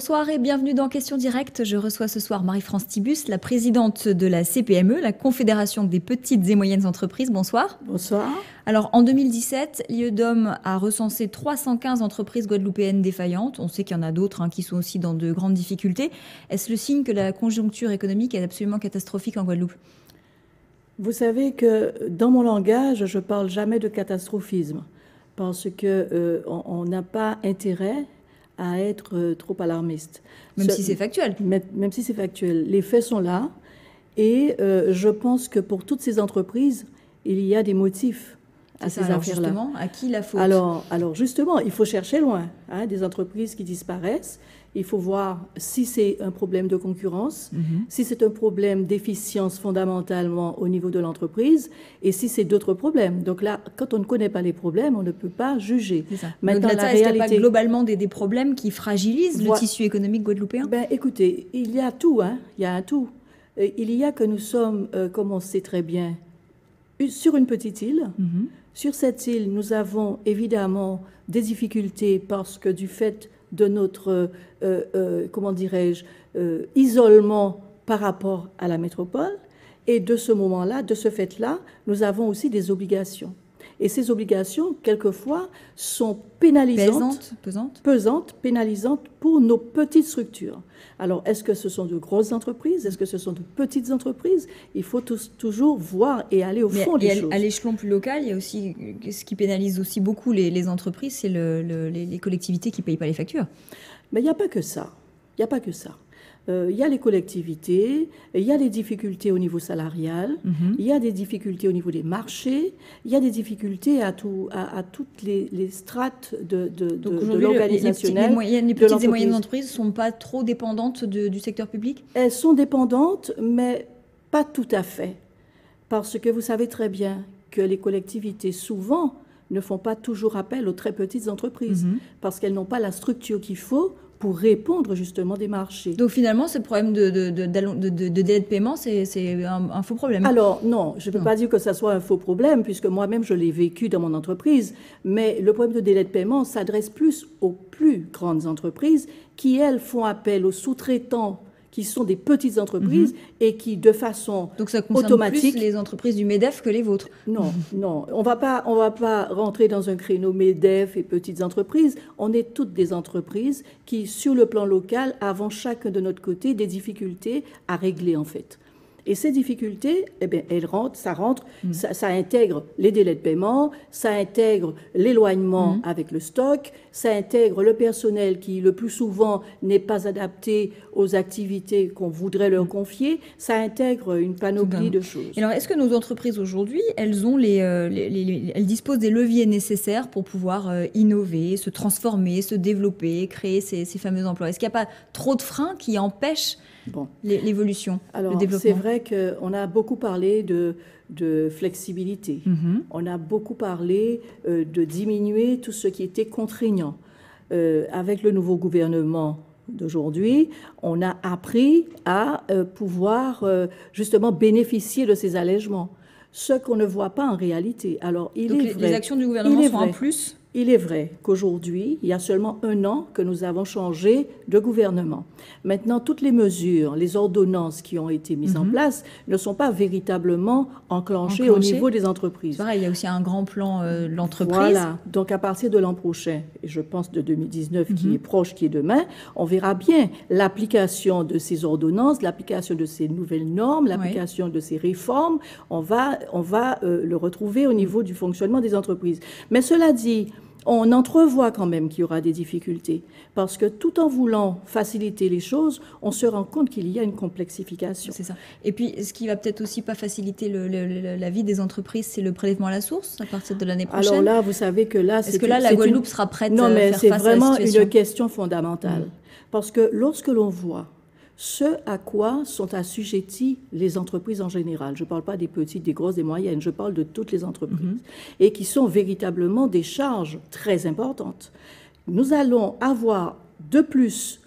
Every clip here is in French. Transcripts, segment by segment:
Bonsoir et bienvenue dans Question Directe. Je reçois ce soir Marie-France Thibus, la présidente de la CPME, la Confédération des petites et moyennes entreprises. Bonsoir. Bonsoir. Alors, en 2017, l'IEDOM a recensé 315 entreprises guadeloupéennes défaillantes. On sait qu'il y en a d'autres qui sont aussi dans de grandes difficultés. Est-ce le signe que la conjoncture économique est absolument catastrophique en Guadeloupe? Vous savez que dans mon langage, je ne parle jamais de catastrophisme parce qu'on n'a pas intérêt à être trop alarmiste. Même si c'est factuel. Même si c'est factuel. Les faits sont là et je pense que pour toutes ces entreprises, il y a des motifs à ces affaires-là. Justement, à qui la faute? Alors justement, il faut chercher loin. Des entreprises qui disparaissent. Il faut voir si c'est un problème de concurrence, si c'est un problème d'efficience fondamentalement au niveau de l'entreprise, et si c'est d'autres problèmes. Donc là, quand on ne connaît pas les problèmes, on ne peut pas juger. C'est ça. Maintenant, est-ce qu'il n'y a pas globalement des problèmes qui fragilisent le tissu économique guadeloupéen? Écoutez, il y a tout. Il y a un tout. Il y a que nous sommes, comme on sait très bien, sur une petite île. Sur cette île, nous avons évidemment des difficultés parce que du fait de notre, comment dirais-je, isolement par rapport à la métropole. Et de ce moment-là, de ce fait-là, nous avons aussi des obligations. Et ces obligations, quelquefois, sont pénalisantes, pesantes, pénalisantes pour nos petites structures. Alors, est-ce que ce sont de grosses entreprises? Est-ce que ce sont de petites entreprises? Il faut toujours voir et aller au fond des choses. À l'échelon plus local, il y a aussi ce qui pénalise aussi beaucoup les entreprises, c'est les collectivités qui ne payent pas les factures. Mais il n'y a pas que ça. Il n'y a pas que ça. Il y a les collectivités, il y a les difficultés au niveau salarial, il y a des difficultés au niveau des marchés, il y a des difficultés à toutes les strates de l'organisationnel. Les petites et moyennes entreprises ne sont pas trop dépendantes du secteur public? Elles sont dépendantes, mais pas tout à fait. Parce que vous savez très bien que les collectivités, souvent, ne font pas toujours appel aux très petites entreprises, parce qu'elles n'ont pas la structure qu'il faut pour répondre justement des marchés. Donc finalement, ce problème de délai de paiement, c'est un faux problème? Alors non, je ne peux pas dire que ça soit un faux problème, puisque moi-même je l'ai vécu dans mon entreprise, mais le problème de délai de paiement s'adresse plus aux plus grandes entreprises qui, elles, font appel aux sous-traitants qui sont des petites entreprises et qui, de façon automatique... Donc ça concerne plus les entreprises du MEDEF que les vôtres? Non, on va pas rentrer dans un créneau MEDEF et petites entreprises. On est toutes des entreprises qui, sur le plan local, avons chacun de notre côté des difficultés à régler, en fait. Et ces difficultés, ça intègre les délais de paiement, ça intègre l'éloignement avec le stock, ça intègre le personnel qui, le plus souvent, n'est pas adapté aux activités qu'on voudrait leur confier, ça intègre une panoplie de choses. Alors, est-ce que nos entreprises aujourd'hui, elles disposent des leviers nécessaires pour pouvoir innover, se transformer, se développer, créer ces fameux emplois? Est-ce qu'il n'y a pas trop de freins qui empêchent l'évolution, le développement? C'est vrai qu'on a beaucoup parlé de flexibilité. On a beaucoup parlé de diminuer tout ce qui était contraignant. Avec le nouveau gouvernement d'aujourd'hui, on a appris à pouvoir justement bénéficier de ces allègements, ce qu'on ne voit pas en réalité. Alors, les actions du gouvernement sont en plus? Il est vrai qu'aujourd'hui, il y a seulement 1 an que nous avons changé de gouvernement. Maintenant, toutes les mesures, les ordonnances qui ont été mises en place ne sont pas véritablement enclenchées au niveau des entreprises. C'est vrai, il y a aussi un grand plan de l'entreprise. Voilà. Donc, à partir de l'an prochain, et je pense de 2019 qui est proche, qui est demain, on verra bien l'application de ces ordonnances, l'application de ces nouvelles normes, l'application de ces réformes. On va le retrouver au niveau du fonctionnement des entreprises. Mais cela dit, on entrevoit quand même qu'il y aura des difficultés, parce que tout en voulant faciliter les choses, on se rend compte qu'il y a une complexification. C'est ça. Et puis, ce qui va peut-être aussi pas faciliter la vie des entreprises, c'est le prélèvement à la source à partir de l'année prochaine. Alors là, vous savez que là... Est-ce que là, la Guadeloupe sera prête à faire face à la situation? Non, mais c'est vraiment une question fondamentale. Parce que lorsque l'on voit ce à quoi sont assujetties les entreprises en général. Je ne parle pas des petites, des grosses, des moyennes, je parle de toutes les entreprises, et qui sont véritablement des charges très importantes. Nous allons avoir de plus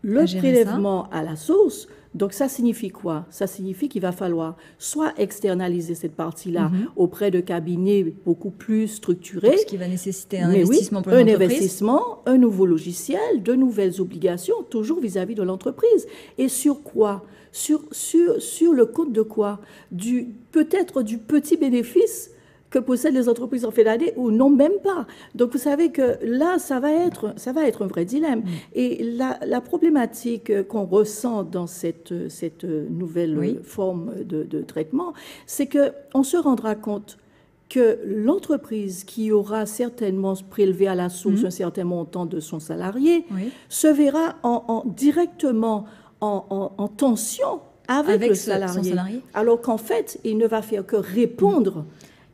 le prélèvement à la source, Donc ça signifie quoi? Ça signifie qu'il va falloir soit externaliser cette partie-là auprès de cabinets beaucoup plus structurés. Ce qui va nécessiter un investissement pour l'entreprise. Un investissement, un nouveau logiciel, de nouvelles obligations, toujours vis-à-vis de l'entreprise. Et sur quoi? Sur le compte de quoi? Peut-être du petit bénéfice que possèdent les entreprises en fin d'année ou non, même pas. Donc vous savez que là, ça va être un vrai dilemme. Et la problématique qu'on ressent dans cette nouvelle forme de traitement, c'est qu'on se rendra compte que l'entreprise qui aura certainement prélevé à la source un certain montant de son salarié se verra directement en tension avec le salarié. Alors qu'en fait, il ne va faire que répondre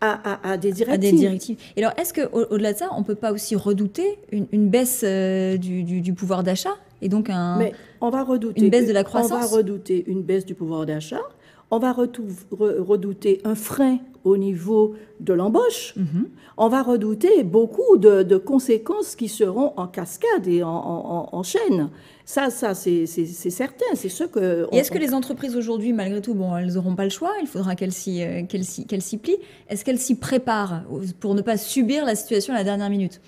à des directives. Et alors, est-ce qu'au-delà de ça, on ne peut pas aussi redouter une baisse du pouvoir d'achat et donc Mais on va redouter une baisse de la croissance? On va redouter une baisse du pouvoir d'achat. On va redouter un frein au niveau de l'embauche. On va redouter beaucoup de conséquences qui seront en cascade et en chaîne. Ça c'est certain. C'est ce que. Et est-ce que les entreprises aujourd'hui, malgré tout, bon, elles n'auront pas le choix. Il faudra qu'elles s'y plient. Est-ce qu'elles s'y préparent pour ne pas subir la situation à la dernière minute?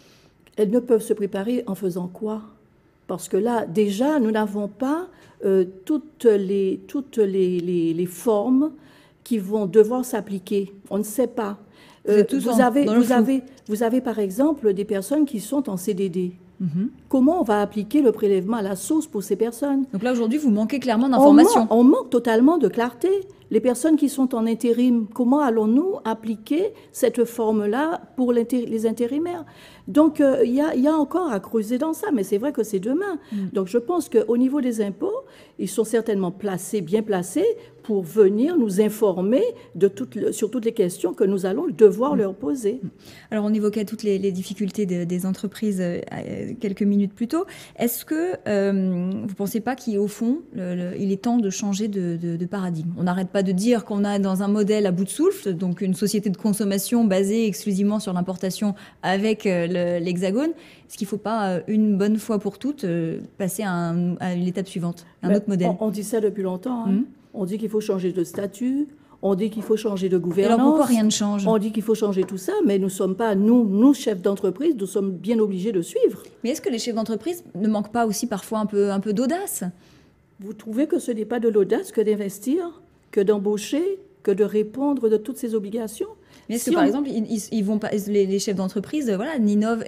Elles ne peuvent se préparer en faisant quoi? Parce que là, déjà, nous n'avons pas toutes les formes qui vont devoir s'appliquer. On ne sait pas. Vous avez par exemple des personnes qui sont en CDD. Comment on va appliquer le prélèvement à la source pour ces personnes? Donc là, aujourd'hui, vous manquez clairement d'informations. On manque totalement de clarté. Les personnes qui sont en intérim, comment allons-nous appliquer cette forme-là pour les intérimaires? Donc, il y a encore à creuser dans ça, mais c'est vrai que c'est demain. Donc, je pense qu'au niveau des impôts, ils sont certainement bien placés pour venir nous informer sur toutes les questions que nous allons devoir leur poser. Alors, on évoquait toutes les difficultés des entreprises quelques minutes plus tôt. Est-ce que vous ne pensez pas qu'au fond, il est temps de changer de paradigme? On n'arrête pas de dire qu'on est dans un modèle à bout de souffle, donc une société de consommation basée exclusivement sur l'importation avec l'Hexagone. Est-ce qu'il ne faut pas, une bonne fois pour toutes, passer à l'étape suivante, un autre modèle? On dit ça depuis longtemps. On dit qu'il faut changer de statut, on dit qu'il faut changer de gouvernance. Alors pourquoi rien ne change? On dit qu'il faut changer tout ça, mais nous ne sommes pas, nous, chefs d'entreprise, nous sommes bien obligés de suivre. Mais est-ce que les chefs d'entreprise ne manquent pas aussi parfois un peu d'audace? Vous trouvez que ce n'est pas de l'audace que d'investir, que d'embaucher, que de répondre de toutes ces obligations? Mais est-ce que, par exemple, ils vont pas, les chefs d'entreprise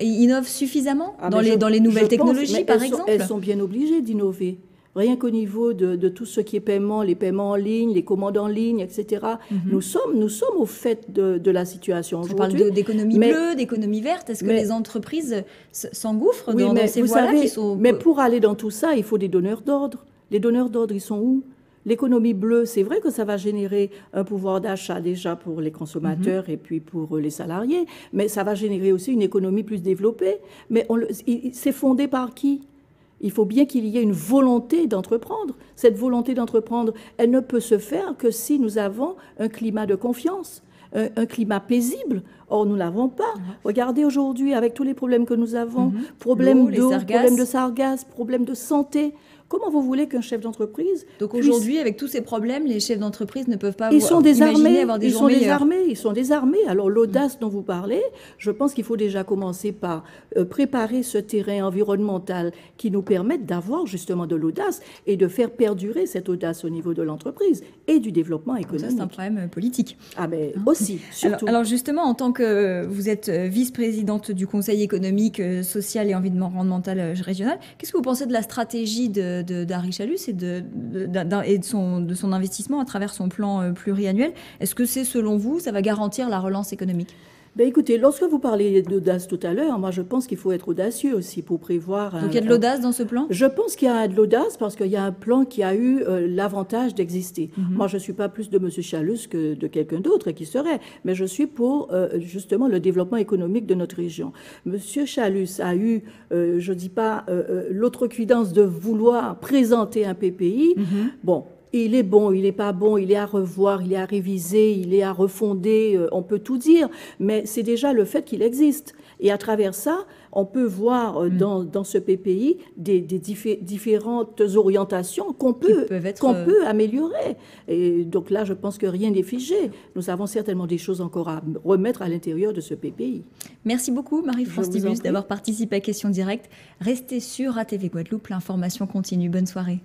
innovent suffisamment dans les nouvelles technologies, par exemple? Elles sont bien obligées d'innover. Rien qu'au niveau de tout ce qui est paiement, les paiements en ligne, les commandes en ligne, etc. Nous sommes au fait de la situation aujourd'hui. On parle d'économie bleue, d'économie verte. Est-ce que les entreprises s'engouffrent dans ces voies-là qui sont... Mais pour aller dans tout ça, il faut des donneurs d'ordre. Les donneurs d'ordre, ils sont où? L'économie bleue, c'est vrai que ça va générer un pouvoir d'achat déjà pour les consommateurs et puis pour les salariés, mais ça va générer aussi une économie plus développée. Mais c'est fondé par qui? Il faut bien qu'il y ait une volonté d'entreprendre. Cette volonté d'entreprendre, elle ne peut se faire que si nous avons un climat de confiance, un climat paisible. Or, nous ne l'avons pas. Regardez aujourd'hui, avec tous les problèmes que nous avons, problèmes d'eau, problèmes de sargasses, problèmes de santé. Comment vous voulez qu'un chef d'entreprise... Donc aujourd'hui, avec tous ces problèmes, les chefs d'entreprise ne peuvent pas imaginer avoir des jours meilleurs. Ils sont désarmés. Alors l'audace dont vous parlez, je pense qu'il faut déjà commencer par préparer ce terrain environnemental qui nous permette d'avoir justement de l'audace et de faire perdurer cette audace au niveau de l'entreprise et du développement économique. Ça, c'est un problème politique. Ah mais aussi, surtout. Alors justement, en tant que vous êtes vice-présidente du Conseil économique, social et environnemental régional, qu'est-ce que vous pensez de la stratégie d'Harry Chalus et de son investissement à travers son plan pluriannuel? Est-ce que selon vous, ça va garantir la relance économique? Ben écoutez, lorsque vous parlez d'audace tout à l'heure, moi je pense qu'il faut être audacieux aussi pour prévoir... Donc il y a de l'audace dans ce plan? Je pense qu'il y a de l'audace parce qu'il y a un plan qui a eu l'avantage d'exister. Moi je ne suis pas plus de M. Chalus que de quelqu'un d'autre qui serait, mais je suis pour justement le développement économique de notre région. M. Chalus a eu, je ne dis pas l'outrecuidance de vouloir présenter un PPI. Bon. il est bon, il n'est pas bon, il est à revoir, il est à réviser, il est à refonder, on peut tout dire, mais c'est déjà le fait qu'il existe. Et à travers ça, on peut voir dans ce PPI des différentes orientations qu'on peut améliorer. Et donc là, je pense que rien n'est figé. Nous avons certainement des choses encore à remettre à l'intérieur de ce PPI. Merci beaucoup, Marie-France Thibus, d'avoir participé à Questions Directes. Restez sur ATV Guadeloupe, l'information continue. Bonne soirée.